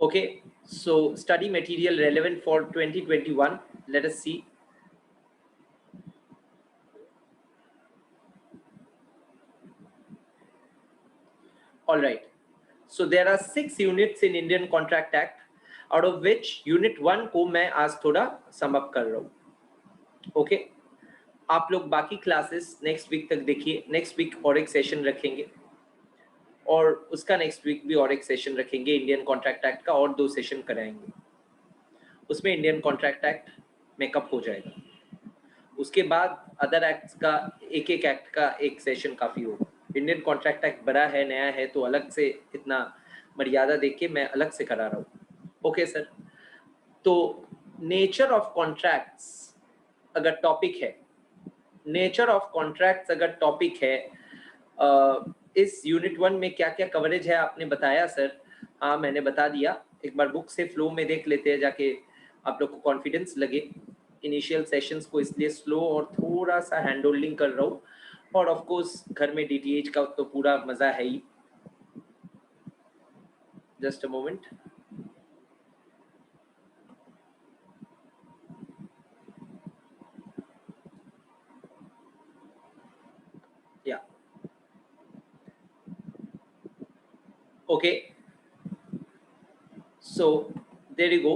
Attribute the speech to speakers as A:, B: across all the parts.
A: Okay, so study material relevant for 2021. Let us see. All right. So there are 6 units in Indian Contract Act, out of which Unit 1 को मैं आज थोड़ा sum up कर रहा हूँ. Okay. आप लोग बाकी क्लासेस नेक्स्ट वीक तक देखिए. नेक्स्ट वीक और एक सेशन रखेंगे और उसका नेक्स्ट वीक भी और एक सेशन रखेंगे. इंडियन कॉन्ट्रैक्ट एक्ट का और 2 सेशन कराएंगे. उसमें इंडियन कॉन्ट्रैक्ट एक्ट मेकअप हो जाएगा. उसके बाद अदर एक्ट्स का एक एक्ट का एक सेशन काफ़ी होगा. इंडियन कॉन्ट्रैक्ट एक्ट बड़ा है, नया है, तो अलग से इतना मर्यादा देख के मैं अलग से करा रहा हूँ. Okay sir. तो नेचर ऑफ कॉन्ट्रैक्ट्स अगर टॉपिक है, नेचर ऑफ कॉन्ट्रैक्ट्स अगर टॉपिक है, इस यूनिट 1 में क्या क्या कवरेज है आपने बताया सर. हाँ, मैंने बता दिया. एक बार बुक से फ्लो में देख लेते हैं जाके, आप लोग को कॉन्फिडेंस लगे. इनिशियल सेशंस को इसलिए स्लो और थोड़ा सा हैंड होल्डिंग कर रहा हूँ, और ऑफ कोर्स घर में डीटीएच का तो पूरा मजा है ही. Just a moment. या okay, so there you go.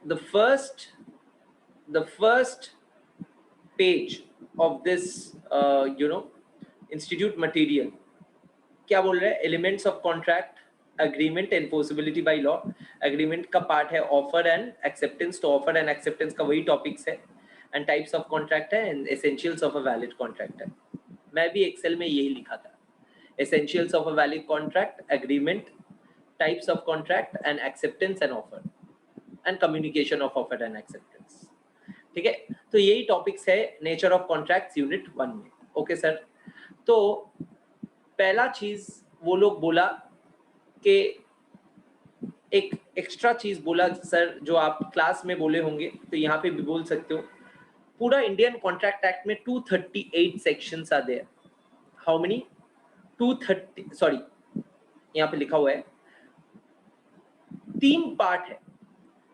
A: The first page of this institute material क्या बोल रहे हैं? Elements of contract, agreement, enforceability by law. Agreement का पार्ट है ऑफर एंड एक्सेप्टेंस. तो ऑफर एंड एक्सेप्टेंस का वही टॉपिक्स है. एंड टाइप्स ऑफ कॉन्ट्रैक्ट है, and essentials of a valid contract है. मैं भी एक्सेल में यही लिखा था. Essentials of a valid contract, agreement, types of contract and acceptance and offer and communication of offer and acceptance. ठीक है. तो यही टॉपिक्स है नेचर ऑफ कॉन्ट्रैक्ट्स यूनिट 1 में. Okay sir. तो पहला चीज वो लोग बोला कि एक एक्स्ट्रा चीज बोला सर, जो आप क्लास में बोले होंगे तो यहाँ पे भी बोल सकते हो. पूरा इंडियन कॉन्ट्रैक्ट एक्ट में 238 sections are there. How many? 230, sorry यहाँ पे लिखा हुआ है 3 पार्ट है.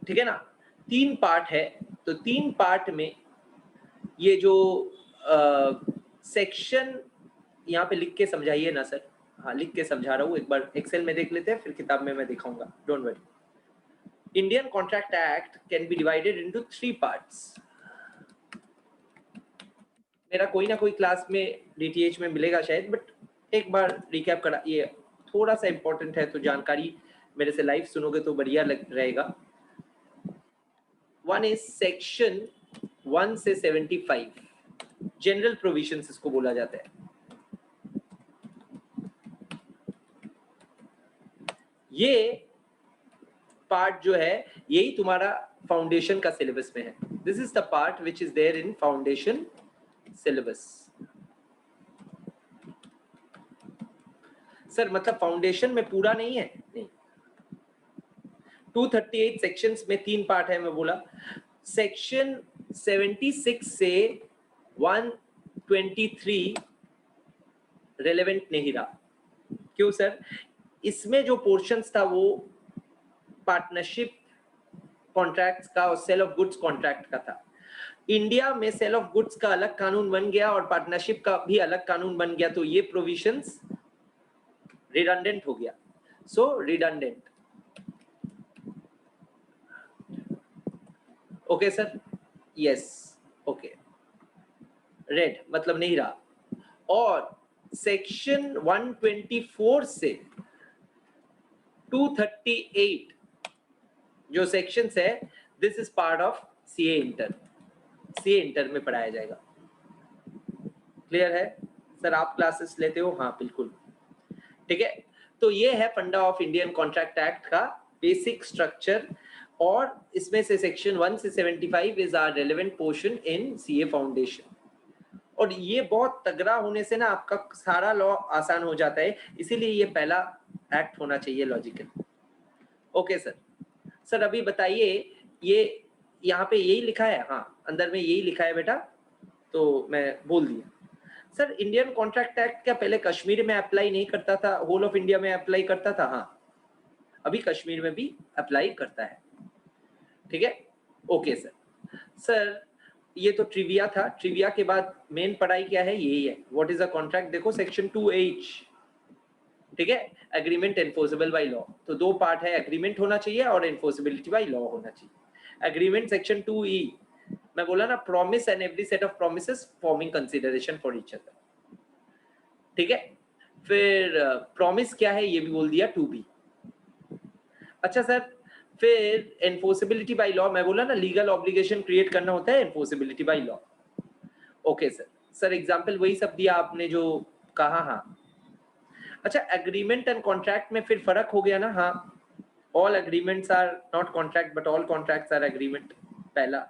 A: ठीक है ना, 3 पार्ट है. तो 3 पार्ट में ये जो सेक्शन यहाँ पे लिख के समझाइए ना सर. हाँ, लिख के समझा रहा हूँ. एक बार एक्सेल में देख लेते हैं, फिर किताब में मैं दिखाऊंगा. Don't worry. Indian contract act can be divided into 3 parts. मेरा कोई ना कोई क्लास में डीटीएच में मिलेगा शायद, बट एक बार रिकैप करा. ये थोड़ा सा इंपॉर्टेंट है, तो जानकारी मेरे से लाइव सुनोगे तो बढ़िया रहेगा. 1 इज सेक्शन 1 से 75, जनरल प्रोविजंस इसको बोला जाता है. ये पार्ट जो है, यही तुम्हारा फाउंडेशन का सिलेबस में है. This is the part which is there in foundation syllabus. Sir मतलब फाउंडेशन में पूरा नहीं है? नहीं. 238 सेक्शंस में 3 पार्ट है. मैं बोला सेक्शन 76 से 123 रेलेवेंट नहीं रहा. क्यों सर? इसमें जो पोर्शंस था वो पार्टनरशिप कॉन्ट्रैक्ट्स का और सेल ऑफ गुड्स कॉन्ट्रैक्ट का था. इंडिया में सेल ऑफ गुड्स का अलग कानून बन गया और पार्टनरशिप का भी अलग कानून बन गया, तो ये प्रोविजंस रिडंडेंट हो गया. So redundant. Okay sir. Yes. Okay. रेड मतलब नहीं रहा. और सेक्शन 124 से 238 जो सेक्शंस है, this is part of CA inter. CA inter में पढ़ाया जाएगा. क्लियर है सर? आप क्लासेस लेते हो? हाँ बिल्कुल. ठीक है. तो ये है funda of Indian contract act का बेसिक स्ट्रक्चर. और इसमें से सेक्शन 1 से 75 is are relevant portion in CA foundation. और ये बहुत तगड़ा होने से ना आपका सारा लॉ आसान हो जाता है, इसीलिए ये पहला एक्ट होना चाहिए लॉजिकल. Okay sir. सर अभी बताइए, ये यहाँ पे यही लिखा है? हाँ, अंदर में यही लिखा है बेटा, तो मैं बोल दिया. सर इंडियन कॉन्ट्रैक्ट एक्ट क्या पहले कश्मीर में अप्लाई नहीं करता था, होल ऑफ इंडिया में अप्लाई करता था? हाँ, अभी कश्मीर में भी अप्लाई करता है, ठीक है। ओके सर ये तो ट्रिविया था। ट्रिविया के बाद मेन पढ़ाई क्या है, यही है, व्हाट इज अ कॉन्ट्रैक्ट। देखो सेक्शन 2H, ठीक है, एग्रीमेंट एनफोर्सेबल बाय लॉ। तो दो पार्ट है, एग्रीमेंट होना चाहिए और एनफोर्सेबिलिटी बाय लॉ होना चाहिए। एग्रीमेंट सेक्शन 2E, मैं बोला ना, promise and every set of promises forming consideration for each other, ठीक है। फिर प्रॉमिस क्या है ये भी बोल दिया, 2B। अच्छा सर, फिर एनफोर्सेबिलिटी बाय लॉ, मैं बोला ना लीगल ऑब्लिगेशन क्रिएट करना होता है enforceability by law. Okay sir example वही सब दिया आपने जो कहा। हाँ अच्छा, एग्रीमेंट एंड कॉन्ट्रैक्ट में फिर फर्क हो गया ना। हाँ, all agreements are not contract but all contracts are agreement. पहला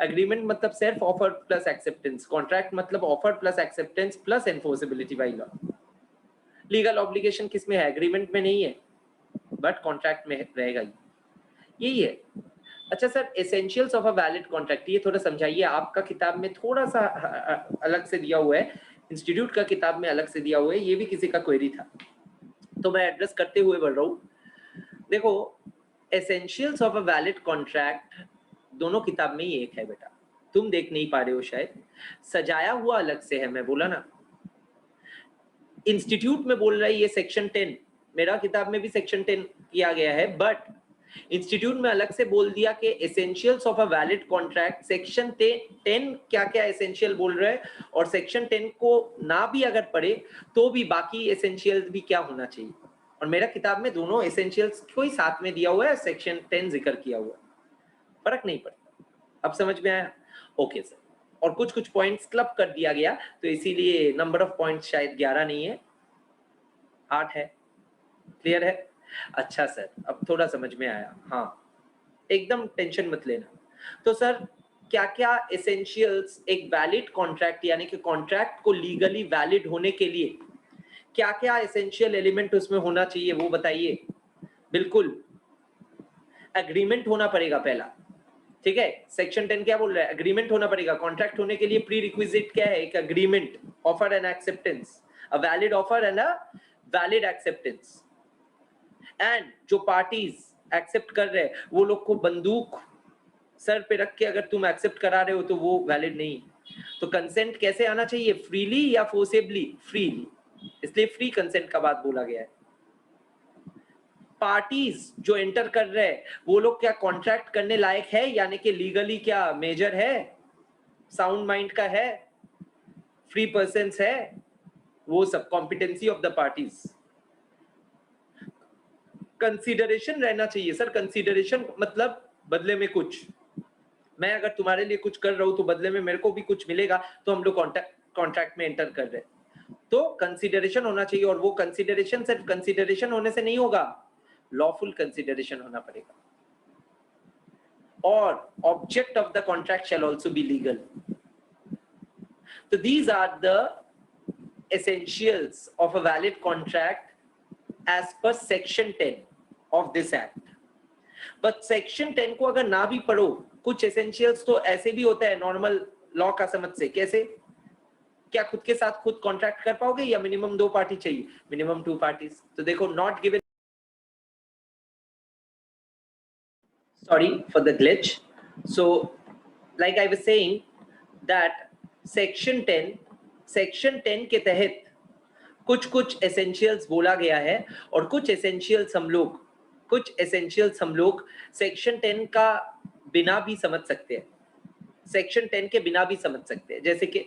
A: एग्रीमेंट मतलब सिर्फ ऑफर प्लस एक्सेप्टेंस, कॉन्ट्रैक्ट मतलब offer plus acceptance plus enforceability by law. Legal obligation किस में है, एग्रीमेंट में नहीं है बट कॉन्ट्रैक्ट में रहेगा, यही है। अच्छा sir, essentials of a valid contract, ये थोड़ा समझाइए। आपका किताब में थोड़ा सा अलग से दिया हुआ है, इंस्टीट्यूट का किताब में अलग से दिया हुआ है, ये भी किसी का क्वेरी था तो मैं एड्रेस करते हुए बढ़ रहा हूँ। देखो, essentials of a valid contract दोनों किताब में ही एक है बेटा, तुम देख नहीं पा रहे हो शायद, सजाया हुआ अलग से है। मैं बोला ना, इंस्टीट्यूट में बोल रहा है ये सेक्शन 10, मेरा किताब में भी सेक्शन 10 किया गया है, बट इंस्टीट्यूट में अलग से बोल दिया कि essentials of a valid contract, section 10 क्या क्या एसेंशियल बोल रहा है, और सेक्शन 10 को ना भी अगर पढ़े तो भी बाकी एसेंशियल्स भी क्या होना चाहिए। और मेरा किताब में दोनों एसेंशियल्स को ही साथ में दिया हुआ है, सेक्शन 10 जिक्र किया हुआ है, फर्क नहीं पड़ता। अब समझ में आया? Okay sir. और कुछ कुछ पॉइंट्स क्लब कर दिया गया तो इसीलिए नंबर ऑफ पॉइंट्स शायद 11 नहीं है, 8 है। क्लियर है? अच्छा सर, अब थोड़ा समझ में आया। हाँ, एकदम टेंशन मत लेना। तो सर, क्या क्या एसेंशियल्स एक वैलिड कॉन्ट्रैक्ट, यानी कि कॉन्ट्रैक्ट को लीगली वैलिड होने के लिए क्या क्या एसेंशियल एलिमेंट उसमें होना चाहिए वो बताइए। बिल्कुल, एग्रीमेंट होना पड़ेगा पहला, ठीक है। सेक्शन 10 क्या बोल रहा है, एग्रीमेंट होना पड़ेगा। कॉन्ट्रैक्ट होने के लिए प्री रिक्विजिट क्या है, एक agreement, offer and acceptance, a valid offer and a valid acceptance. And जो पार्टीज एक्सेप्ट कर रहे हैं वो लोग को बंदूक सर पे रख के अगर तुम एक्सेप्ट करा रहे हो तो वो वैलिड नहीं। तो कंसेंट कैसे आना चाहिए, फ्रीली या फोर्सेबली? फ्रीली, इसलिए फ्री कंसेंट का बात बोला गया है। पार्टीज जो एंटर कर रहे हैं वो लोग क्या कॉन्ट्रैक्ट करने लायक है, यानी कि लीगली क्या मेजर है, साउंड माइंड का है, फ्री पर्सन्स है, वो सब competency of the parties. Consideration रहना चाहिए सर, कंसीडरेशन मतलब बदले में कुछ, मैं अगर तुम्हारे लिए कुछ कर रहा हूं तो बदले में मेरे को भी कुछ मिलेगा, तो हम लोग कॉन्ट्रैक्ट में एंटर कर रहे हैं। तो कंसीडरेशन होना चाहिए, और वो कंसीडरेशन सिर्फ कंसीडरेशन होने से नहीं होगा, लॉफुल कंसीडरेशन होना पड़ेगा। और object of the contract shell also be legal. तो these are the essentials of a valid contract as per section 10 of this act. But section 10 को अगर ना भी पढ़ो, कुछ एसेंशियल्स तो ऐसे भी होता है नॉर्मल लॉ का समझ से। कैसे? क्या खुद के साथ खुद कॉन्ट्रैक्ट कर पाओगे या मिनिमम 2 पार्टी चाहिए? Minimum 2 parties. तो देखो, not given, sorry for the glitch. So like I was saying that section 10 के तहत कुछ कुछ एसेंशियल्स बोला गया है, और कुछ एसेंशियल्स हम लोग सेक्शन 10 का बिना भी समझ सकते हैं, सेक्शन 10 के बिना भी समझ सकते हैं। जैसे कि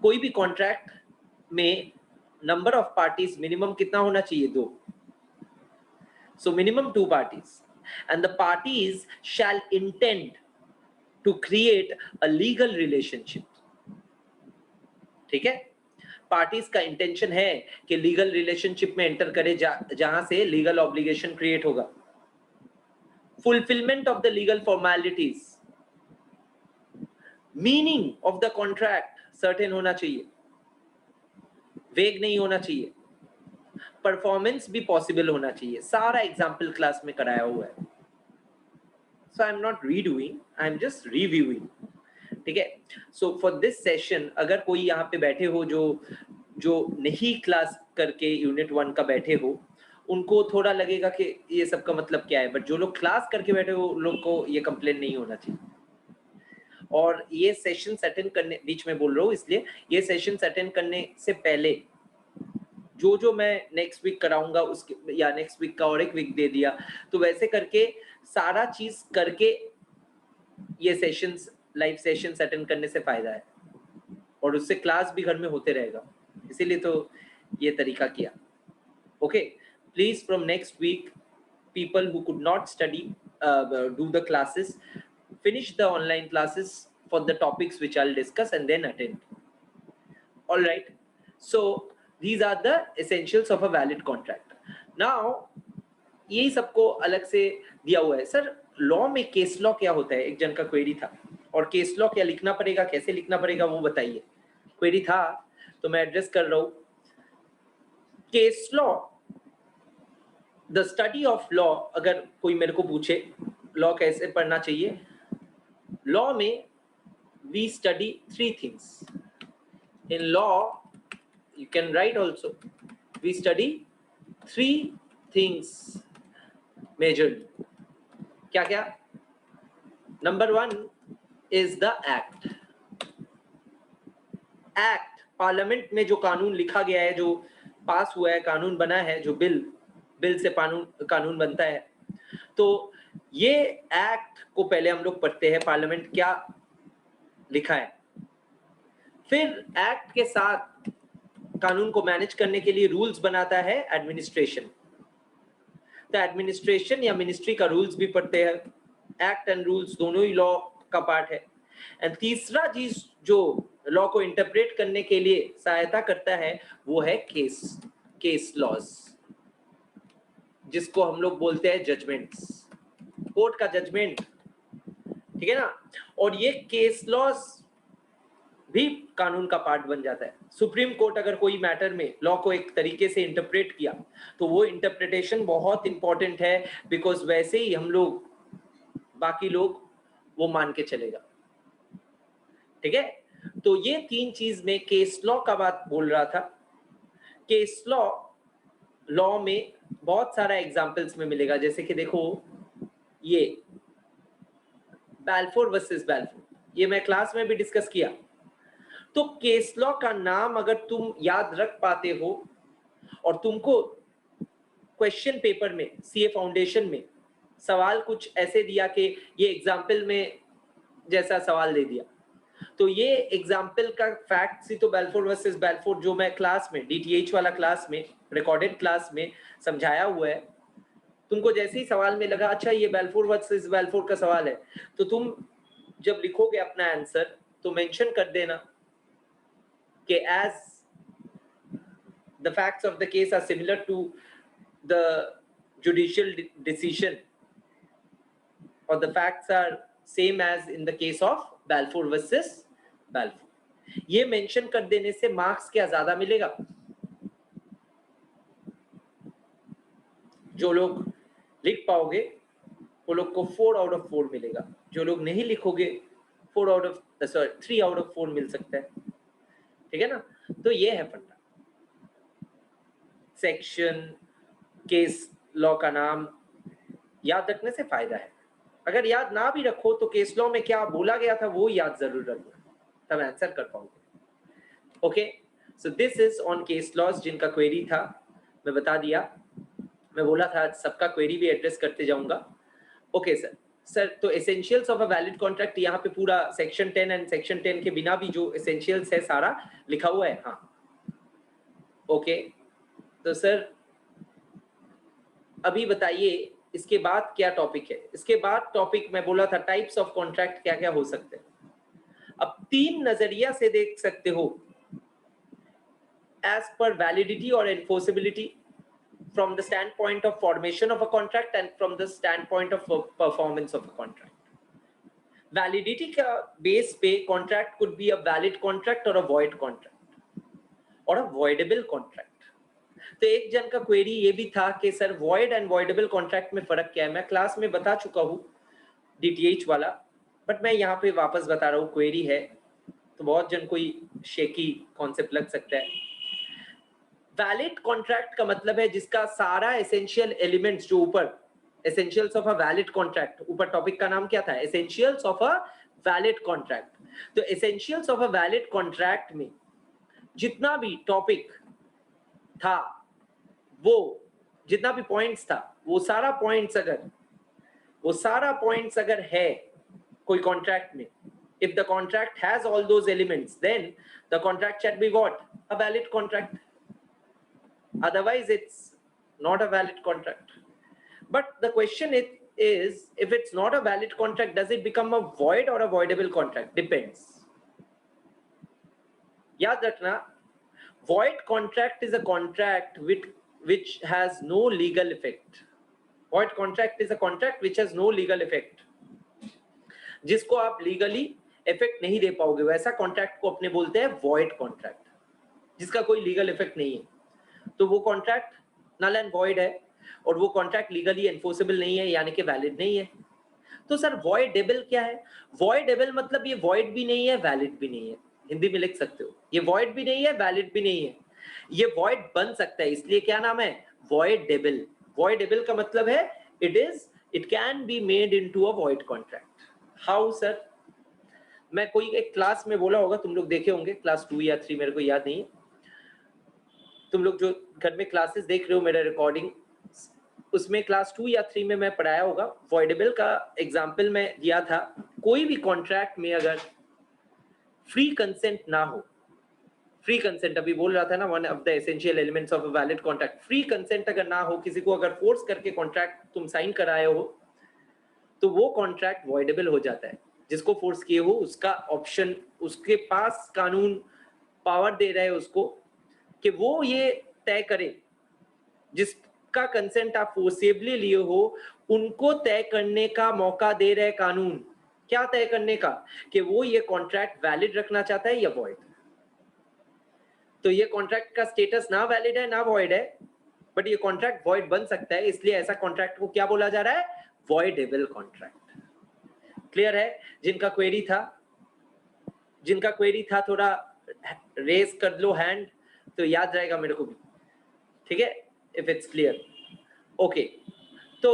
A: कोई भी कॉन्ट्रैक्ट में नंबर ऑफ पार्टीज मिनिमम कितना होना चाहिए? 2। So minimum 2 parties, and the parties shall intend to create a legal relationship. ठीक है, पार्टीज का इंटेंशन है कि लीगल रिलेशनशिप में एंटर करे जहां से लीगल ऑब्लिगेशन क्रिएट होगा। Fulfilment of the legal formalities, meaning of the contract certain होना चाहिए, वेग नहीं होना चाहिए, परफॉर्मेंस भी पॉसिबल होना चाहिए। सारा एग्जाम्पल क्लास में कराया हुआ है। So I am not redoing, I am just reviewing. ठीक है, सो फॉर दिस सेशन अगर कोई यहाँ पे बैठे हो जो नहीं क्लास करके यूनिट 1 का बैठे हो, उनको थोड़ा लगेगा कि ये सब का मतलब क्या है, बट जो लोग क्लास करके बैठे वो लोग को ये कंप्लेन नहीं होना चाहिए। और ये सेशन अटेंड करने, बीच में बोल रहा हूँ इसलिए, ये सेशन अटेंड करने से पहले जो मैं नेक्स्ट वीक कराऊंगा उसके, या नेक्स्ट वीक का और एक वीक दे दिया, तो वैसे करके सारा चीज करके ये सेशंस, लाइव सेशंस अटेंड करने से फायदा है, और उससे क्लास भी घर में होते रहेगा, इसीलिए तो ये तरीका किया। Okay, please from next week people who could not study do the classes, finish the online classes for the topics which I'll discuss and then attend. All right, so these are the essentials of a valid contract. Now यही सबको अलग से दिया हुआ है। Sir law में case law क्या होता है, एक जन का क्वेरी था, और केस लॉ क्या लिखना पड़ेगा, कैसे लिखना पड़ेगा वो बताइए। क्वेरी था तो मैं एड्रेस कर रहा हूं। Case law, the study of law, अगर कोई मेरे को पूछे लॉ कैसे पढ़ना चाहिए, लॉ में we study three things. In law you can write also, we study three things majorly. क्या क्या? Number one is the act. Act, parliament में जो कानून लिखा गया है, जो पास हुआ है, कानून बना है, जो बिल से कानून बनता है, तो ये एक्ट को पहले हम लोग पढ़ते हैं, पार्लियामेंट क्या लिखा है। फिर एक्ट के साथ कानून को मैनेज करने के लिए रूल्स बनाता है एडमिनिस्ट्रेशन, तो एडमिनिस्ट्रेशन या मिनिस्ट्री का रूल्स भी पढ़ते हैं। एक्ट एंड रूल्स दोनों ही लॉ का पार्ट है। एंड तीसरा चीज जो लॉ को इंटरप्रेट करने के लिए सहायता करता है वो है केस लॉज, जिसको हम लोग बोलते हैं जजमेंट्स, कोर्ट का जजमेंट, ठीक है ना। और ये केस लॉज भी कानून का पार्ट बन जाता है। सुप्रीम कोर्ट अगर कोई मैटर में लॉ को एक तरीके से इंटरप्रेट किया तो वो इंटरप्रिटेशन बहुत इंपॉर्टेंट है, बिकॉज वैसे ही हम लोग, बाकी लोग वो मान के चलेगा, ठीक है। तो ये तीन चीज में केस लॉ का बात बोल रहा था। केस लॉ में बहुत सारा एग्जांपल्स में मिलेगा, जैसे कि देखो ये बैल्फोर वर्सेस बैल्फोर, ये मैं क्लास में भी डिस्कस किया। तो केस लॉ का नाम अगर तुम याद रख पाते हो, और तुमको क्वेश्चन पेपर में सीए फाउंडेशन में सवाल कुछ ऐसे दिया कि ये एग्जाम्पल में जैसा सवाल दे दिया, तो ये एग्जाम्पल का फैक्ट सी तो बैल्फोर वर्सेस बैल्फोर जो मैं क्लास में, डीटीएच वाला क्लास में, रिकॉर्डेड क्लास में समझाया हुआ है। तुमको जैसे ही सवाल में लगा अच्छा ये बैल्फोर वर्सेस बैल्फोर का सवाल है, तो तुम जब लिखोगे अपना आंसर तो मेंशन कर देना कि as the facts of the case are similar to the judicial decision, or the facts are same as in the case of Balfour versus Balfour, ये मेंशन कर देने से मार्क्स क्या ज्यादा मिलेगा? जो लोग लिख पाओगे वो लोग को 4 आउट ऑफ 4 मिलेगा, जो लोग नहीं लिखोगे 3 आउट ऑफ 4 मिल सकता है, ठीक है ना। तो ये है फंडा। सेक्शन, केस लॉ का नाम याद रखने से फायदा है। अगर याद ना भी रखो तो केस लॉ में क्या बोला गया था वो याद जरूर रखना, तब आंसर कर पाओगे। Okay, so this is on case laws. जिनका क्वेरी था मैं बता दिया, मैं बोला था सबका क्वेरी भी एड्रेस करते जाऊंगा। ओके सर, तो essentials of a valid contract, यहाँ पे पूरा सेक्शन 10 एंड सेक्शन 10 के बिना भी जो एसेंशियल्स है सारा लिखा हुआ है। हाँ ओके, तो सर अभी बताइए इसके बाद क्या टॉपिक है। इसके बाद टॉपिक मैं बोला था टाइप्स ऑफ कॉन्ट्रैक्ट क्या क्या हो सकते हैं। अब 3 नजरिया से देख सकते हो, एज पर वैलिडिटी और enforceability, from the standpoint of formation of a contract and from the standpoint of performance of a contract. Validity का बेस पे contract could be a valid contract or a void contract or a voidable contract. तो एक जन का query ये भी था कि sir void and voidable contract में फर्क क्या है। मैं क्लास में बता चुका हूँ DTH वाला, बट मैं यहाँ पे वापस बता रहा हूँ। क्वेरी है तो बहुत जन कोई शेकी कॉन्सेप्ट लग सकता है। वैलिड कॉन्ट्रैक्ट का मतलब है जिसका सारा एसेंशियल एलिमेंट्स जो ऊपर, essentials of a valid contract, ऊपर टॉपिक का नाम क्या था, essentials of a valid contract. तो essentials of a valid contract में जितना भी टॉपिक था, वो जितना भी पॉइंट्स था, वो सारा पॉइंट्स अगर है कोई कॉन्ट्रैक्ट में, if the contract has all those elements, then the contract shall be what? A valid contract. Otherwise it's not a valid contract. But the question is, if it's not a valid contract, does it become a void or a voidable contract? Depends. याद रखना, void contract is a contract which has no legal effect. Void contract is a contract which has no legal effect. जिसको आप legally effect नहीं दे पाओगे, वैसा contract को अपने बोलते हैं वॉइड कॉन्ट्रैक्ट, जिसका कोई लीगल इफेक्ट नहीं है। तो वो कॉन्ट्रैक्ट नल एंड वॉइड है, और वो कॉन्ट्रैक्ट लीगली एनफोर्सेबल नहीं है, यानी कि वैलिड नहीं है। तो सर वॉइडेबल क्या है? वॉइडेबल मतलब ये वॉइड भी नहीं है, वैलिड भी नहीं है। हिंदी में लिख सकते हो, ये वॉइड भी नहीं है, वैलिड भी नहीं है, ये वॉइड बन सकता है, इसलिए क्या नाम है? वॉइडेबल। वॉइडेबल का मतलब है it can be made into a void contract. How sir? मैं कोई एक क्लास में बोला होगा, तुम लोग देखे होंगे, क्लास 2 या 3 मेरे को याद नहीं है। तुम लोग जो घर में क्लासेस देख रहे हो मेरा रिकॉर्डिंग, उसमें क्लास 2 या 3 में मैं पढ़ाया होगा। वॉइडेबल का एग्जांपल मैं दिया था, कोई भी कॉन्ट्रैक्ट में अगर फ्री कंसेंट ना हो, फ्री कंसेंट अभी बोल रहा था ना, one of the essential elements of a valid contract, free consent अगर ना हो, किसी को अगर फोर्स करके कॉन्ट्रैक्ट तुम साइन कराए हो, तो वो कॉन्ट्रैक्ट वॉइडेबल हो जाता है। जिसको फोर्स किए हो उसका ऑप्शन, उसके पास कानून पावर दे रहा है उसको कि वो ये तय करे, जिसका कंसेंट आप फोर्सेबली लिए हो उनको तय करने का मौका दे रहे कानून। क्या तय करने का? कि वो ये कॉन्ट्रैक्ट वैलिड रखना चाहता है या वॉइड। तो ये कॉन्ट्रैक्ट का स्टेटस ना वैलिड है ना वॉइड है, बट ये कॉन्ट्रैक्ट वॉइड बन सकता है, इसलिए ऐसा कॉन्ट्रैक्ट को क्या बोला जा रहा है? Voidable contract. क्लियर है? जिनका क्वेरी था थोड़ा रेज कर लो हैंड, तो याद रहेगा मेरे को भी, ठीक है? If it's clear, okay. तो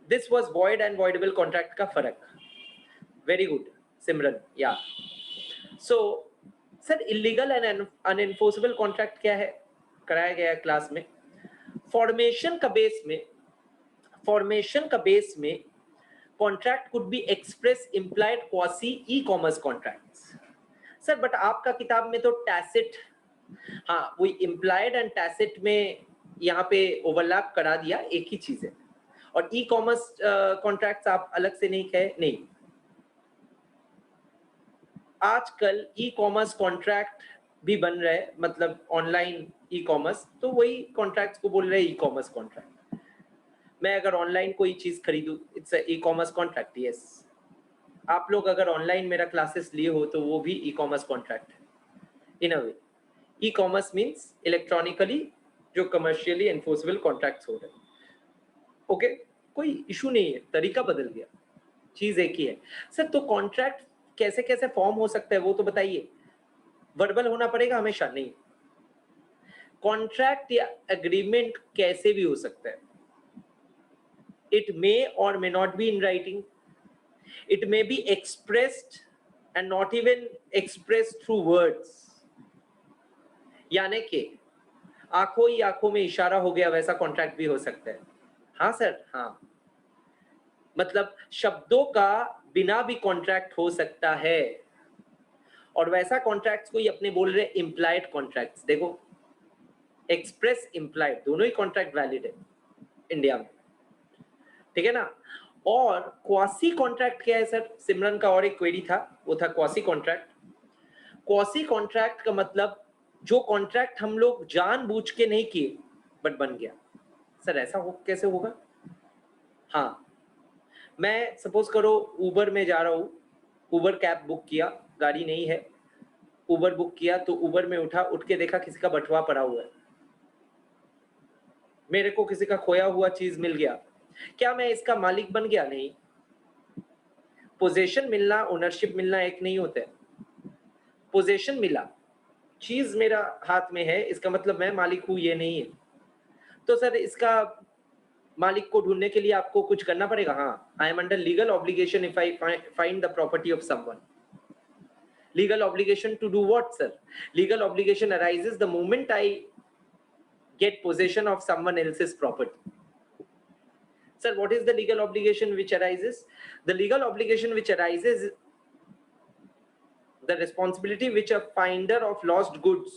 A: this was void and voidable contract का फर्क। वेरी गुड सिमरन, या so sir illegal and unenforceable contract क्या है, कराया गया क्लास में। फॉर्मेशन का बेस में contract could be express, implied, quasi, e commerce contracts. Sir but आपका किताब में तो टैसिट, हाँ वो इम्प्लाइड एंड टैसिट में यहाँ पे ओवरलैप करा दिया, एक ही चीज है। और ई कॉमर्स कॉन्ट्रैक्ट्स आप अलग से नहीं कहे, नहीं। आजकल ई कॉमर्स कॉन्ट्रैक्ट भी बन रहे हैं, मतलब ऑनलाइन ई कॉमर्स, तो वही कॉन्ट्रैक्ट्स को बोल रहे हैं ई कॉमर्स कॉन्ट्रैक्ट। मैं अगर ऑनलाइन कोई चीज खरीदूं, it's e commerce contract, yes. आप लोग अगर ऑनलाइन मेरा क्लासेस लिए हो तो वो भी ई कॉमर्स कॉन्ट्रैक्ट है इन अ वे। ई कॉमर्स मीन्स इलेक्ट्रॉनिकली जो कमर्शियली एनफोर्सेबल कॉन्ट्रैक्ट्स हो रहे हैं, ओके। कोई इशू नहीं है, तरीका बदल गया, चीज एक ही है। सर तो कॉन्ट्रैक्ट कैसे कैसे फॉर्म हो सकता है वो तो बताइए। वर्बल होना पड़ेगा हमेशा? नहीं, कॉन्ट्रैक्ट या एग्रीमेंट कैसे भी हो सकता है। इट मे और may not be in writing, it may be expressed and not even expressed through words, यानी कि आंखों ही आंखों में इशारा हो गया वैसा कॉन्ट्रैक्ट भी हो सकता है। हाँ सर, हाँ, मतलब शब्दों का बिना भी कॉन्ट्रैक्ट हो सकता है, और वैसा कॉन्ट्रैक्ट्स को ही अपने बोल रहे इम्प्लाइड कॉन्ट्रैक्ट्स। देखो एक्सप्रेस इम्प्लाइड दोनों ही कॉन्ट्रैक्ट वैलिड है इंडिया में, ठीक है ना। और क्वासी कॉन्ट्रैक्ट क्या है सर? सिमरन का और एक क्वेरी था, वो था क्वासी कॉन्ट्रैक्ट। क्वासी कॉन्ट्रैक्ट का मतलब जो कॉन्ट्रैक्ट हम लोग जानबूझ के नहीं किए बट बन गया। सर ऐसा कैसे होगा? हाँ, मैं सपोज करो उबर में जा रहा हूँ, उबर कैब बुक किया, गाड़ी नहीं है, उबर बुक किया, तो उबर में उठ के देखा किसी का बटुआ पड़ा हुआ है, मेरे को किसी का खोया हुआ चीज मिल गया, क्या मैं इसका मालिक बन गया? नहीं। पोजेशन मिलना, ओनरशिप मिलना एक नहीं होता है। पोजेशन मिला, चीज मेरा हाथ में है, इसका मतलब मैं मालिक हूं ये नहीं है। तो सर इसका मालिक को ढूंढने के लिए आपको कुछ करना पड़ेगा। हाँ, I am under legal obligation if I find the property of someone. Legal obligation to do what, sir? Legal obligation arises the moment I get possession of someone else's property. Sir, what is the legal obligation which arises? The legal obligation which arises, the responsibility which a finder of lost goods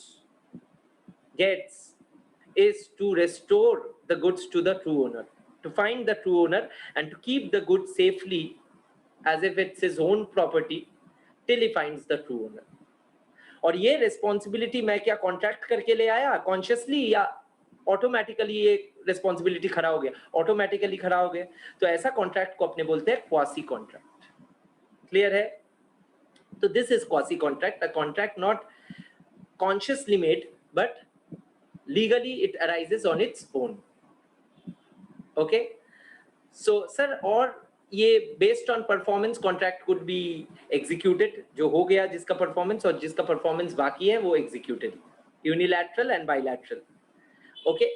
A: gets is to restore the goods to the true owner, to find the true owner and to keep the goods safely as if it's his own property till he finds the true owner. और ये responsibility मैं क्या contract करके ले आया consciously, या automatically ये responsibility खड़ा हो गया, ऑटोमेटिकली खड़ा हो गया? तो ऐसा कॉन्ट्रैक्ट को अपने बोलते हैं क्वासी कॉन्ट्रैक्ट। क्लियर है? तो this is quasi contract, a contract not consciously made but legally it arises on its own. Okay, so sir, और ये based on performance contract could be executed, जो हो गया जिसका परफॉर्मेंस, और जिसका परफॉर्मेंस बाकी है वो executed, unilateral and bilateral. Okay,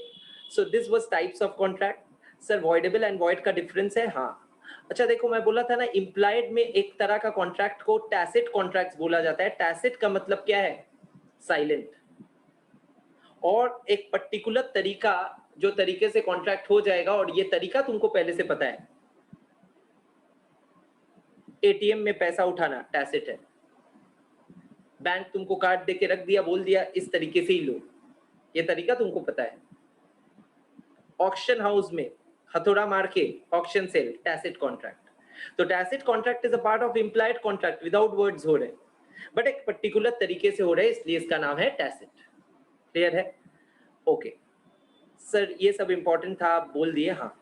A: so this was types of contract. Sir voidable and void का डिफरेंस है। हाँ, अच्छा देखो, मैं बोला था ना इम्प्लाइड में एक तरह का कॉन्ट्रैक्ट को टैसिट कॉन्ट्रैक्ट्स बोला जाता है। टैसिट का मतलब क्या है? साइलेंट। और एक पर्टिकुलर तरीका, जो तरीके से कॉन्ट्रैक्ट हो जाएगा, और ये तरीका तुमको पहले से पता है, एटीएम में पैसा उठाना टैसिट है। बैंक तुमको कार्ड देके रख दिया, बोल दिया इस तरीके से ही लो, ये तरीका तुमको पता है। ऑक्शन हाउस में हथौड़ा मार के ऑक्शन सेल, टैसिट कॉन्ट्रैक्ट। तो tacit contract is a part of implied contract, without words हो रहे, बट एक पर्टिकुलर तरीके से हो रहे, इसलिए इसका नाम है टैसिट। क्लियर है? ओके सर, ये सब इंपॉर्टेंट था, आप बोल दिए। हाँ,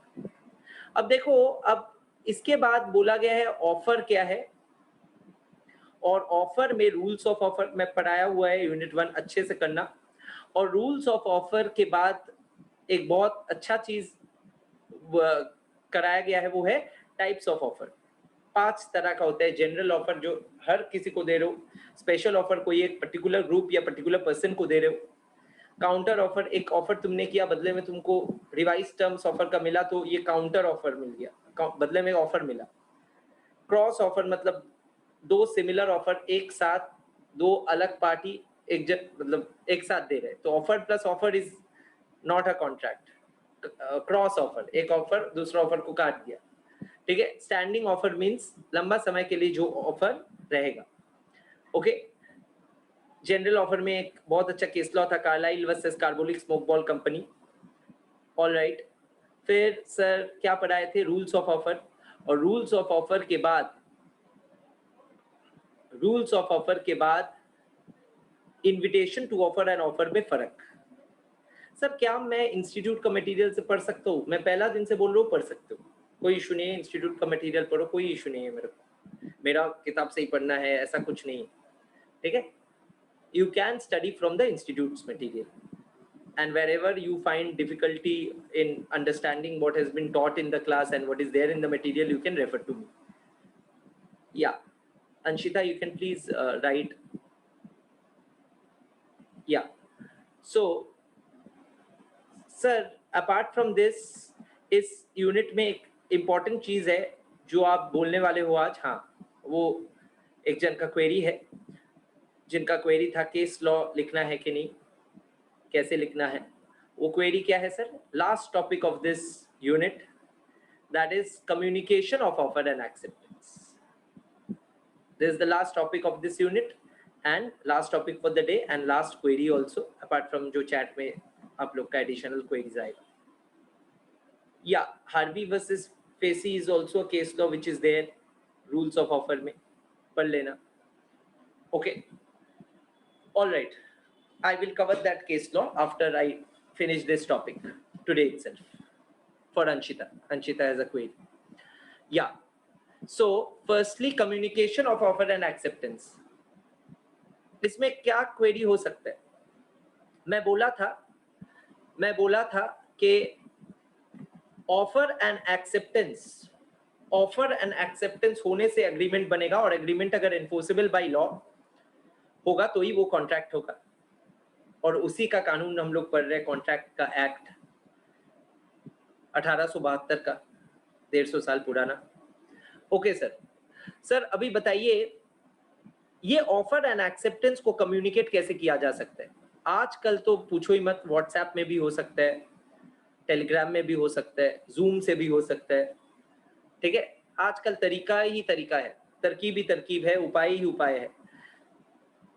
A: अब देखो, अब इसके बाद बोला गया है ऑफर क्या है, और ऑफर में रूल्स ऑफ ऑफर में पढ़ाया हुआ है, यूनिट 1 अच्छे से करना। और रूल्स ऑफ ऑफर के बाद एक बहुत अच्छा चीज कराया गया है, वो है टाइप्स ऑफ ऑफर। 5 तरह का होता है। जनरल ऑफर जो हर किसी को दे रहे हो, स्पेशल ऑफर कोई एक पर्टिकुलर ग्रुप या पर्टिकुलर पर्सन को दे रहे हो, काउंटर ऑफर एक ऑफर तुमने किया, बदले में तुमको रिवाइज टर्म्स ऑफर का मिला, तो ये काउंटर ऑफर मिल गया, बदले में ऑफर मिला। क्रॉस ऑफर मतलब दो सिमिलर ऑफर एक साथ, दो अलग पार्टी मतलब एक साथ दे रहे, तो offer plus offer is not a contract. Cross offer, एक ऑफर दूसरा ऑफर को काट दिया। ठीक है। स्टैंडिंग ऑफर मींस लंबा समय के लिए जो ऑफर रहेगा। ओके। जनरल ऑफर में एक बहुत अच्छा केस लॉ था, Carlill versus Carbolic Smoke Ball Company. Alright, फिर सर क्या पढ़ाए थे? Rules of offer. और रूल्स ऑफ ऑफर के बाद invitation to offer and offer में फर्क। सर क्या मैं इंस्टीट्यूट का मटेरियल से पढ़ सकता हूँ? मैं पहला दिन से बोल रहा हूँ, पढ़ सकते हो, कोई इशू नहीं है। इंस्टीट्यूट का मटेरियल पढ़ो, कोई इशू नहीं है मेरे को, मेरा किताब से ही पढ़ना है ऐसा कुछ नहीं है। ठीक है, you can study from the institute's material, and wherever you find difficulty in understanding what has been taught in the class and what is there in the material, you can refer to me. Yeah, Anshita, you can please write. Yeah, so sir, apart from this, इस unit में एक important चीज है जो आप बोलने वाले हो आज। हाँ, वो एक जन का क्वेरी है, जिनका क्वेरी था केस लॉ लिखना है कि नहीं, कैसे लिखना है। वो क्वेरी क्या है sir? Last topic of this unit, that is communication of offer and acceptance. This is the last topic of this unit and last topic for the day and last query also, apart from जो chat में आप लोग का additional queries आएगा। या Harvey versus facie is also a case law which is their rules of offer में, पढ़ लेना। Okay, alright, I will cover that case law after I finish this topic today itself. For Anshita, Anshita has a query. Yeah. So, firstly, communication of offer and acceptance. इसमें क्या query हो सकता है? मैं बोला था कि ऑफर एंड एक्सेप्टेंस होने से एग्रीमेंट बनेगा, और एग्रीमेंट अगर एनफोर्सेबल बाय लॉ होगा तो ही वो कॉन्ट्रैक्ट होगा। और उसी का कानून हम लोग पढ़ रहे हैं, कॉन्ट्रैक्ट का एक्ट 1872 का, 150 साल पुराना। Okay sir. सर अभी बताइए, ये ऑफर एंड एक्सेप्टेंस को कम्युनिकेट कैसे किया जा सकता है? आजकल तो पूछो ही मत, व्हाट्सएप में भी हो सकता है, टेलीग्राम में भी हो सकता है, जूम से भी हो सकता है, ठीक है। आजकल तरीका ही तरीका है, तरकीब ही तरकीब है, उपाय ही उपाय है।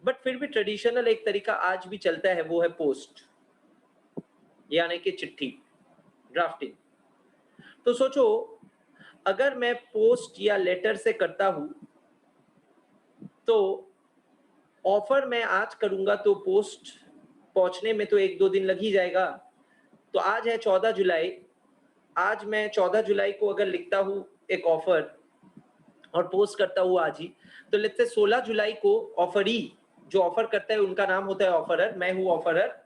A: बट फिर भी ट्रेडिशनल एक तरीका आज भी चलता है, वो है पोस्ट, यानी कि चिट्ठी, ड्राफ्टिंग। तो सोचो, अगर मैं पोस्ट या लेटर से करता हूं तो ऑफर मैं आज करूंगा तो पोस्ट पहुंचने में तो 1-2 दिन लग ही जाएगा। तो आज है 14 जुलाई, आज मैं 14 जुलाई को अगर लिखता हूं एक ऑफर और पोस्ट करता हूं आज ही, तो लेट्स से 16 जुलाई को ऑफरी, जो ऑफर करता है उनका नाम होता है ऑफरर, मैं हूं ऑफरर,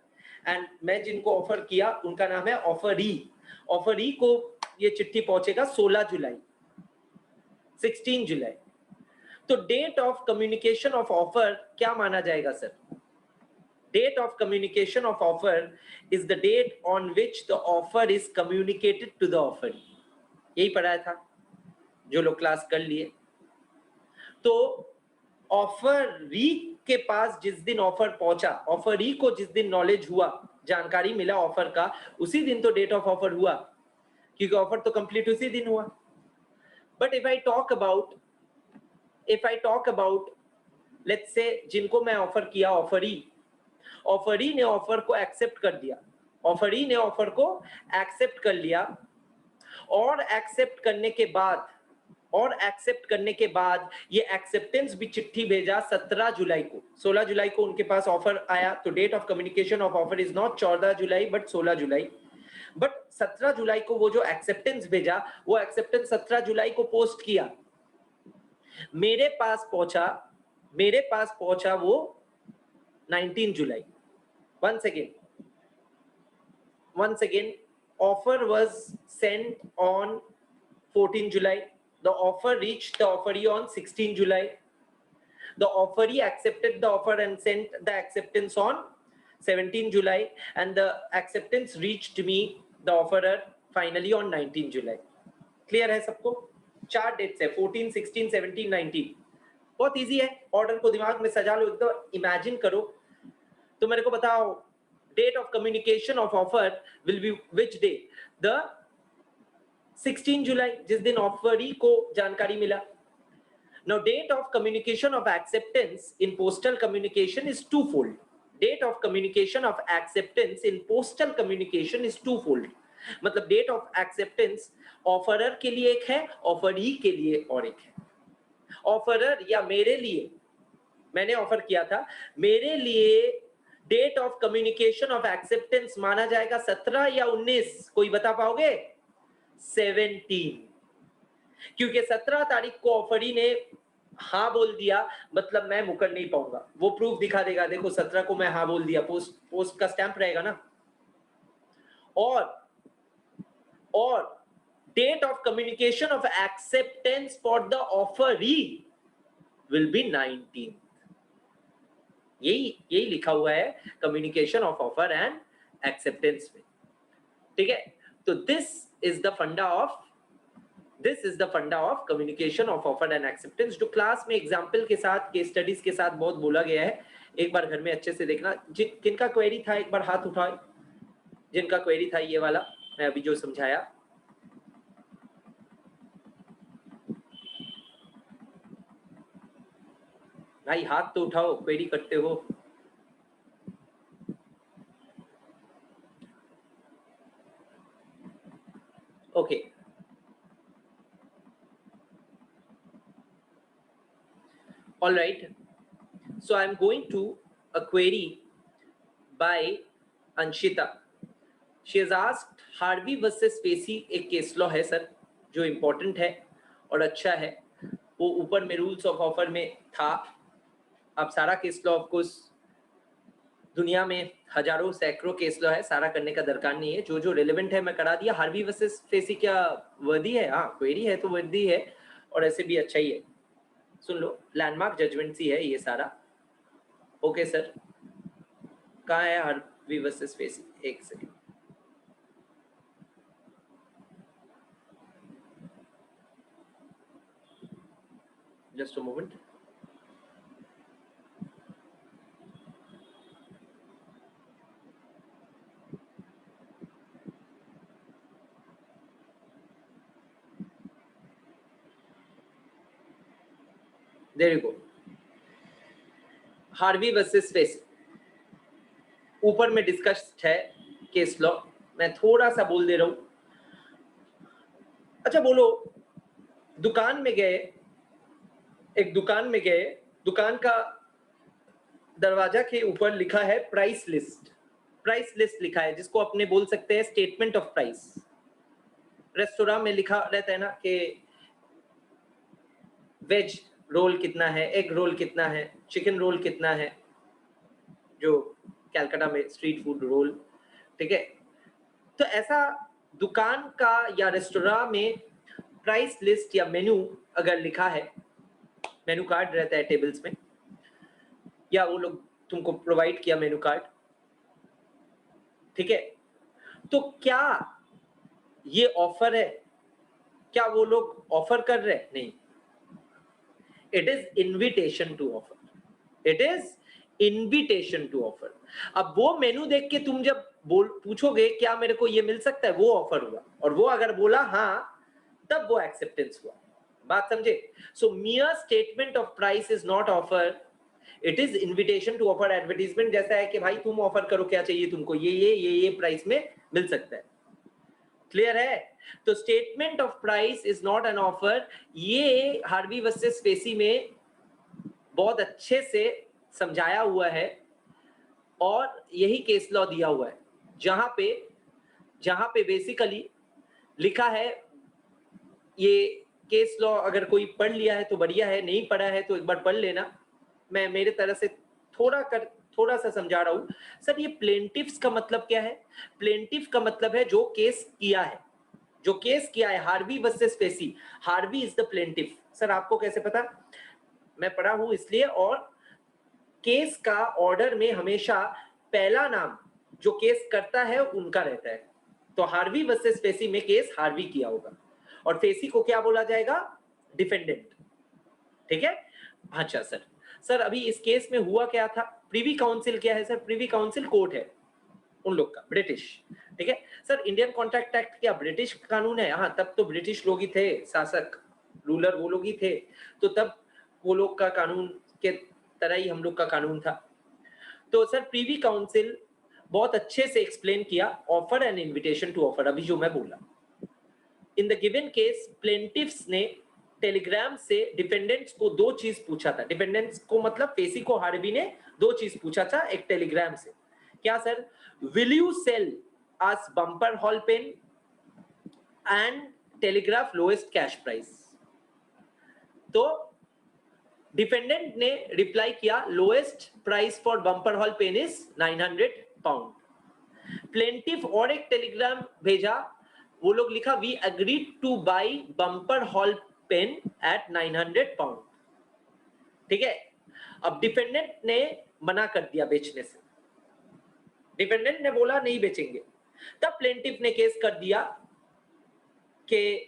A: एंड मैं जिनको ऑफर किया उनका नाम है ऑफरी। ऑफरी को ये चिट्ठी पहुंचेगा 16 जुलाई, 16 जुलाई। तो date of communication of offer क्या माना जाएगा sir? Date of communication of offer is the date on which the offer is communicated to the offer. यही पढ़ाया था जो लोग क्लास कर लिए। तो ऑफरी के पास जिस दिन ऑफर पहुंचा, ऑफरी को जिस दिन नॉलेज हुआ, जानकारी मिला ऑफर का, उसी दिन तो डेट ऑफ ऑफर हुआ, क्योंकि ऑफर तो कंप्लीट उसी दिन हुआ। But if I talk about let's say जिनको मैं ऑफर किया, ऑफरी ने ऑफर को एक्सेप्ट कर दिया, ऑफरी ने ऑफर को एक्सेप्ट कर लिया, और एक्सेप्ट करने के बाद ये एक्सेप्टेंस भी चिट्ठी भेजा 17 जुलाई को। 16 जुलाई को उनके पास ऑफर आया, तो date of communication of offer is not 14 July but 16 July. But 17 जुलाई को वो जो एक्सेप्टेंस भेजा, वो एक्सेप्टेंस 17 जुलाई को पोस्ट किया, मेरे पास पहुंचा वो 19 जुलाई। once again offer was sent on 14 July. The offer reached the offeree on 16 July. The offeree accepted the offer and sent the acceptance on 17 July, and the acceptance reached me, the offerer, finally on 19 July. Clear है सबको? 4 dates है, 14, 16, 17, 19। बहुत easy है, order को दिमाग में सजा लो, एकदम इमेजिन करो। तो मेरे को बताओ, date of communication of offer will be which day? The 16 July, जिस दिन ऑफरी को जानकारी मिला। Now date of communication of acceptance in postal communication is twofold. Date of communication of acceptance in postal communication is twofold. मतलब date of acceptance offeror के लिए एक है, ऑफरी के लिए और एक है। ऑफरर या मेरे लिए, मैंने ऑफर किया था, मेरे लिए date of communication of acceptance माना जाएगा 17 या 19? कोई बता पाओगे? 17, क्योंकि 17 तारीख को ऑफरी ने हाँ बोल दिया, मतलब मैं मुकर नहीं पाऊंगा, वो प्रूफ दिखा देगा, देखो 17 को मैं हाँ बोल दिया, पोस्ट का स्टैंप रहेगा ना। और date of communication of acceptance for the offeree will be 19। यही लिखा हुआ है communication of offer and acceptance में, ठीक है। तो this is the funda of communication of offer and acceptance, जो क्लास में एग्जाम्पल के साथ, केस स्टडीज के साथ बहुत बोला गया है। एक बार घर में अच्छे से देखना। किनका क्वेरी था एक बार हाथ उठाए, जिनका क्वेरी था ये वाला मैं अभी जो समझाया। भाई हाथ तो उठाओ, क्वेरी करते हो। Okay, all right, so I'm going to a query by Anshita. She has asked Harvey versus Facey एक केस लॉ है सर, जो इंपॉर्टेंट है और अच्छा है। वो ऊपर में रूल्स ऑफ ऑफर में था। अब सारा केस लॉ ऑफ कोर्स दुनिया में हजारों सैकड़ों केस लॉ है, सारा करने का दरकार नहीं है, जो रिलेवेंट है मैं करा दिया। हार्वी वर्सेस पेसी क्या वर्दी है? हाँ, क्वेरी है तो वर्दी है, और ऐसे भी अच्छा ही है। सुन लो, लैंडमार्क जजमेंट सी है ये सारा। ओके सर, कहाँ है हार्वी वर्सेस फेसी? एक second, just a moment. There you go, Harvey versus Facey ऊपर में डिस्कस्ड है केस लॉ, मैं थोड़ा सा बोल दे रहा हूं। अच्छा बोलो, दुकान में गए, एक दुकान में गए, दुकान का दरवाजा के ऊपर लिखा है प्राइस लिस्ट, प्राइस लिस्ट लिखा है जिसको अपने बोल सकते हैं स्टेटमेंट ऑफ प्राइस। रेस्टोरेंट में लिखा रहता है ना कि वेज रोल कितना है, एग रोल कितना है, चिकन रोल कितना है, जो कलकत्ता में स्ट्रीट फूड रोल, ठीक है। तो ऐसा दुकान का या रेस्टोरेंट में प्राइस लिस्ट या मेन्यू अगर लिखा है, मेन्यू कार्ड रहता है टेबल्स में, या वो लोग तुमको प्रोवाइड किया मेन्यू कार्ड, ठीक है, तो क्या ये ऑफर है? क्या वो लोग ऑफर कर रहे हैं? नहीं, it is invitation to offer, it is invitation to offer. अब वो मेनू देख के तुम जब पूछोगे क्या मेरे को ये मिल सकता है, वो ऑफर हुआ, और वो अगर बोला हाँ, तब वो एक्सेप्टेंस हुआ। बात समझे? So mere statement of price is not offer, it is invitation to offer. Advertisement जैसा है कि भाई तुम ऑफर करो, क्या चाहिए तुमको, ये प्राइस में मिल सकता है। क्लियर है? तो statement of price is not an offer. ये हार्वी वर्सेस फेसी में बहुत अच्छे से समझाया हुआ है, और यही केस लॉ दिया हुआ है, जहां पे बेसिकली लिखा है। ये केस लॉ अगर कोई पढ़ लिया है तो बढ़िया है, नहीं पढ़ा है तो एक बार पढ़ लेना। मैं मेरे तरह से थोड़ा सा समझा रहा हूं। सर ये प्लेंटिफ्स का मतलब क्या है? प्लेंटिफ का मतलब है जो केस किया है, जो केस किया है। Harvey versus facie, Harvey is the plaintiff. Sir आपको कैसे पता? मैं पढ़ा हूं इसलिए। और केस का ऑर्डर में हमेशा पहला नाम जो केस करता है उनका रहता है। तो हार्वी वर्सेस फेसी में केस हार्वी किया होगा, और फेसी को क्या बोला जाएगा? डिफेंडेंट, ठीक है। अच्छा सर, सर अभी इस केस में हुआ क्या था? प्रीवी काउंसिल क्या है सर? प्रीवी काउंसिल कोर्ट है उन लोग का, ब्रिटिश, ठीक है। सर इंडियन कॉन्ट्रैक्ट एक्ट क्या ब्रिटिश कानून है? हाँ, तब तो ब्रिटिश लोग ही थे शासक, रूलर वो लोग ही थे, तो तब वो लोग का कानून के तरह ही हम लोग का कानून था। तो सर प्रीवी काउंसिल बहुत अच्छे से एक्सप्लेन किया offer and invitation to offer, अभी जो मैं बोला। In the given case plaintiffs ने टेलीग्राम से डिफेंडेंट्स को दो चीज पूछा था। डिफेंडेंट्स को मतलब फेसी को हार्वी ने दो चीज पूछा था एक टेलीग्राम से। क्या सर? Will you sell us Bumper Hall Pen and telegraph lowest cash price? तो डिफेंडेंट ने रिप्लाई किया lowest price for Bumper Hall Pen is 900 pound. Plaintiff और एक टेलीग्राम भेजा, वो लोग लिखा we agreed to buy Bumper Hall Pen at 900 pound, ठीक है। अब डिफेंडेंट ने मना कर दिया बेचने से, डिफेंडेंट ने बोला नहीं बेचेंगे। तब प्लेंटिफ ने केस कर दिया कि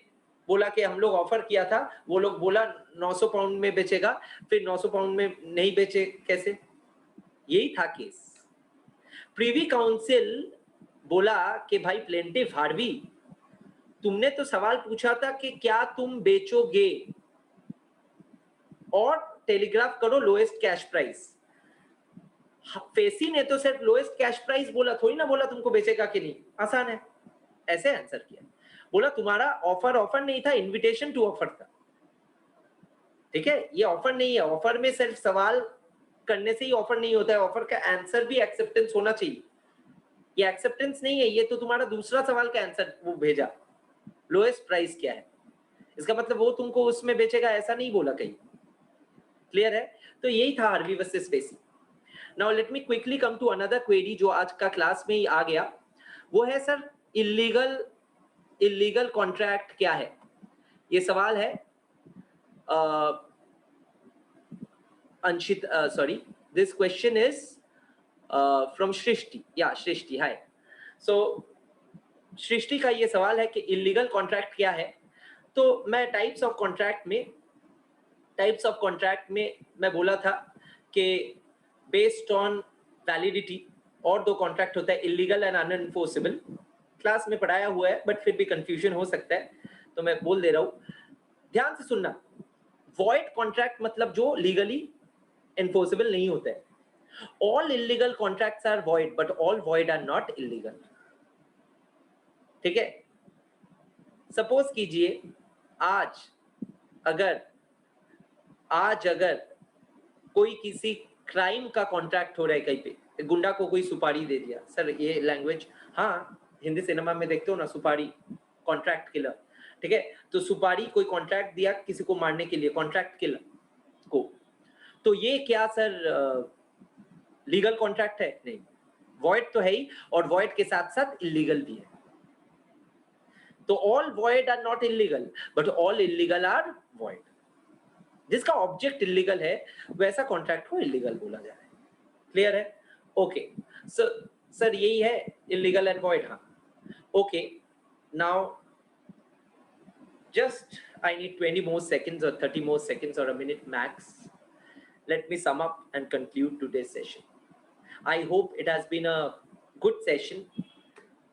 A: बोला कि हम लोग ऑफर किया था, वो लोग बोला 900 पाउंड में बेचेगा, फिर 900 पाउंड में नहीं बेचे, कैसे? यही था केस। प्रीवी काउंसिल बोला कि भाई प्लेंटिफ हार्वी, तुमने तो सवाल पूछा था कि क्या तुम बेचोगे, और टेलीग्राफ करो लोएस्ट कैश प्राइस। फेसी ने तो सिर्फ लोएस्ट कैश प्राइस बोला, थोड़ी ना बोला तुमको बेचेगा कि नहीं। आसान है, ऐसे आंसर किया। बोला तुम्हारा ऑफर नहीं था, इनविटेशन टू ऑफर था, ठीक है। ये ऑफर नहीं है, ऑफर में सिर्फ सवाल करने से ही ऑफर नहीं होता है, ऑफर का आंसर भी एक्सेप्टेंस होना चाहिए। ये एक्सेप्टेंस नहीं है, ये तो तुम्हारा दूसरा सवाल का आंसर वो भेजा, लोएस्ट प्राइस क्या है, इसका मतलब वो तुमको उसमें बेचेगा ऐसा नहीं बोला कहीं। क्लियर है? तो यही था Harvey versus Facey. Now let me quickly come to another query जो आज का क्लास में ही आ गया। वो है सर इलीगल कॉन्ट्रैक्ट क्या है? ये सवाल है Anshit, sorry, this question is from Srishti, या सृष्टि, हाय। सो सृष्टि का ये सवाल है कि इलीगल कॉन्ट्रैक्ट क्या है। तो मैं टाइप्स ऑफ कॉन्ट्रैक्ट में मैं बोला था कि बेस्ड ऑन वैलिडिटी, और दो कॉन्ट्रैक्ट होता है, इलीगल एंड अनएनफोर्सेबल। क्लास में पढ़ाया हुआ है बट फिर भी कंफ्यूजन हो सकता है, तो मैं बोल दे रहा हूं, ध्यान से सुनना। वॉइड कॉन्ट्रैक्ट मतलब जो लीगली एनफोर्सेबल नहीं होता है। All illegal contracts are void but all void are not illegal. ठीक है, सपोज कीजिए आज अगर कोई किसी क्राइम का कॉन्ट्रैक्ट हो रहा है कहीं पे, गुंडा को कोई सुपारी दे दिया, सर ये लैंग्वेज, हाँ हिंदी सिनेमा में देखते हो ना, सुपारी, कॉन्ट्रैक्ट किलर। ठीक है, तो सुपारी कोई कॉन्ट्रैक्ट दिया किसी को मारने के लिए, कॉन्ट्रैक्ट किलर को, तो ये क्या सर लीगल कॉन्ट्रैक्ट है? नहीं, वॉइड तो है ही, और वॉइड के साथ साथ इलीगल भी है। तो all void are not illegal but all illegal are void. जिसका ऑब्जेक्ट इलीगल है वैसा कॉन्ट्रैक्ट को इलीगल बोला जा रहा है। क्लियर है? ओके, सर यही है इलीगल एंड वॉइड। हाँ, okay, now just I need 20 more seconds or 30 more seconds or a minute max. Let me sum up and conclude today's session. I hope it has been a good session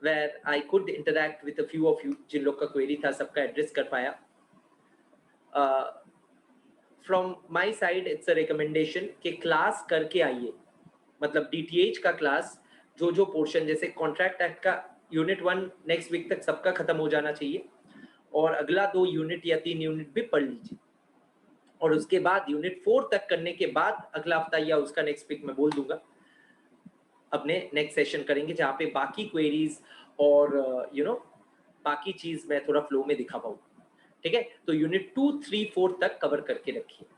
A: where I could interact with a few of you जिन लोग का query था सबका address कर पाया। From my side it's a recommendation कि class करके आइए, मतलब DTH का क्लास जो पोर्शन, जैसे कॉन्ट्रैक्ट एक्ट का यूनिट 1 नेक्स्ट वीक तक सबका खत्म हो जाना चाहिए, और अगला 2 यूनिट या 3 यूनिट भी पढ़ लीजिए, और उसके बाद यूनिट 4 तक करने के बाद अगला हफ्ता या उसका नेक्स्ट वीक मैं बोल दूंगा अपने नेक्स्ट सेशन करेंगे, जहाँ पे बाकी क्वेरीज और बाकी चीज मैं थोड़ा फ्लो में दिखा पाऊँ। ठीक है, तो यूनिट 2, 3, 4 तक कवर करके रखिए।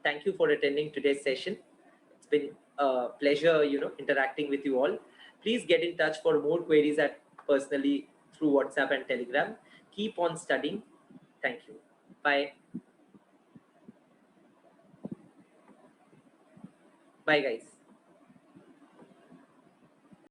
A: Thank you for attending today's session. It's been a pleasure, interacting with you all. Please get in touch for more queries personally through WhatsApp and Telegram. Keep on studying. Thank you. Bye. Bye, guys.